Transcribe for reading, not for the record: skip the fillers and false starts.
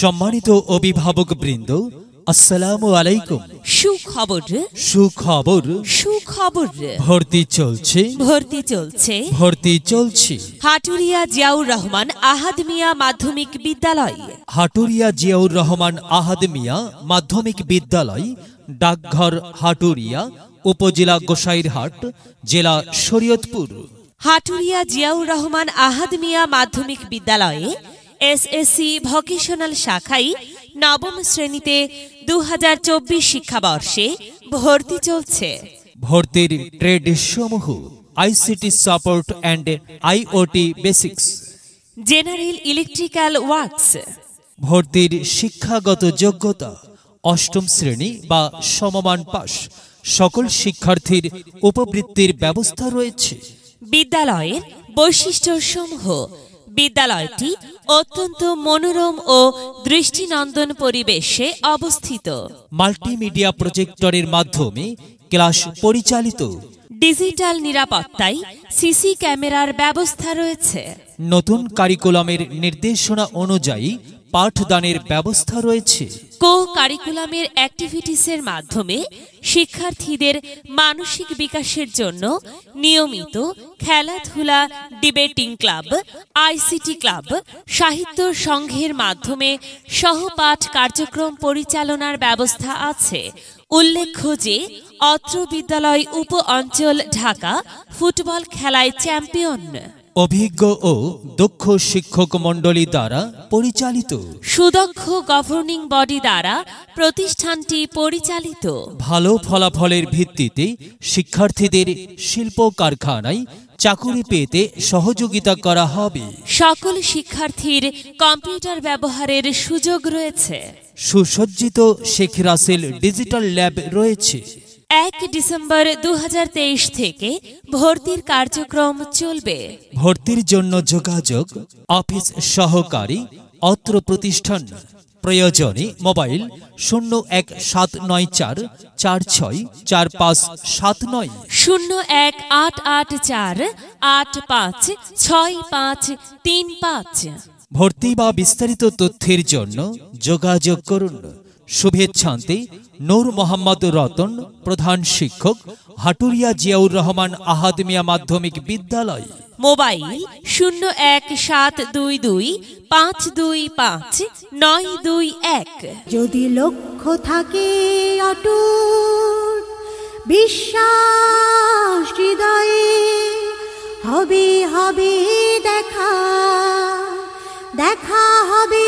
সম্মানিত অভিভাবক বৃন্দ, আসসালামু আলাইকুম। সুখবর সুখবর সুখবর ভর্তি চলছে ভর্তি চলছে ভর্তি চলছে হাটুরিয়া জিয়াউর রহমান আহাদ মিয়া মাধ্যমিক বিদ্যালয়। হাটুরিয়া জিয়াউর রহমান আহাদ মিয়া মাধ্যমিক বিদ্যালয়, ডাকঘর হাটুরিয়া, উপজেলা গোসাইরহাট, জেলা শরীয়তপুর। হাটুরিয়া জিয়াউর রহমান আহাদ মিয়া মাধ্যমিক বিদ্যালয়ে এসএসসি ভোকেশনাল শাখায় নবম শ্রেণীতে 2024 শিক্ষাবর্ষে ভর্তি চলছে। ভর্তির ট্রেড সমূহ ICT support and IoT basics, general electrical works. ভর্তির শিক্ষাগত যোগ্যতা অষ্টম শ্রেণী বা সমমান পাস। সকল শিক্ষার্থীর উপবৃত্তির ব্যবস্থা রয়েছে। বিদ্যালয়ের বৈশিষ্ট্যসমূহ: বিদ্যালয়টি অত্যন্ত মনোরম ও দৃষ্টিনন্দন পরিবেশে অবস্থিত। মাল্টিমিডিয়া প্রজেক্টরের মাধ্যমে ক্লাস পরিচালিত। ডিজিটাল নিরাপত্তায় সিসি ক্যামেরার ব্যবস্থা রয়েছে। নতুন কারিকুলামের নির্দেশনা অনুযায়ী পাঠদানের ব্যবস্থা রয়েছে। কো কারিকুলামের অ্যাক্টিভিটিসের মাধ্যমে শিক্ষার্থীদের মানসিক বিকাশের জন্য নিয়মিত খেলাধুলা, ডিবেটিং ক্লাব, আইসিটি ক্লাব, সাহিত্য সংঘের মাধ্যমে সহপাঠ কার্যক্রম পরিচালনার ব্যবস্থা আছে। উল্লেখ্য যে অত্র বিদ্যালয় উপ অঞ্চল ঢাকা ফুটবল খেলায় চ্যাম্পিয়ন। অভিজ্ঞ ও দক্ষ শিক্ষক মণ্ডলী দ্বারা পরিচালিত। সুদক্ষ গভর্নিং বডি দ্বারা প্রতিষ্ঠানটি পরিচালিত। ভালো ফলাফলের ভিত্তিতে শিক্ষার্থীদের শিল্প কারখানায় চাকুরি পেতে সহযোগিতা করা হবে। সকল শিক্ষার্থীর কম্পিউটার ব্যবহারের সুযোগ রয়েছে। সুসজ্জিত শেখ রাসেল ডিজিটাল ল্যাব রয়েছে। 1 ডিসেম্বর 2023 থেকে ভর্তির কার্যক্রম চলবে। ভর্তির জন্য যোগাযোগ অফিস সহকারী অত্র প্রতিষ্ঠান। প্রয়োজনে মোবাইল 01794 464579, 01884 856535। ভর্তি বা বিস্তারিত তথ্যের জন্য যোগাযোগ করুন। শুভেচ্ছান্তে নূর মোহাম্মদ রতন, প্রধান শিক্ষক, হাটুরিয়া জিয়াউর রহমান আহাদ মিয়া মাধ্যমিক বিদ্যালয়। মোবাইল 01422525921। যদি লক্ষ্য থাকে অটুট, বিশ্বাস হৃদয়ে, হবে হবে দেখা, দেখা হবে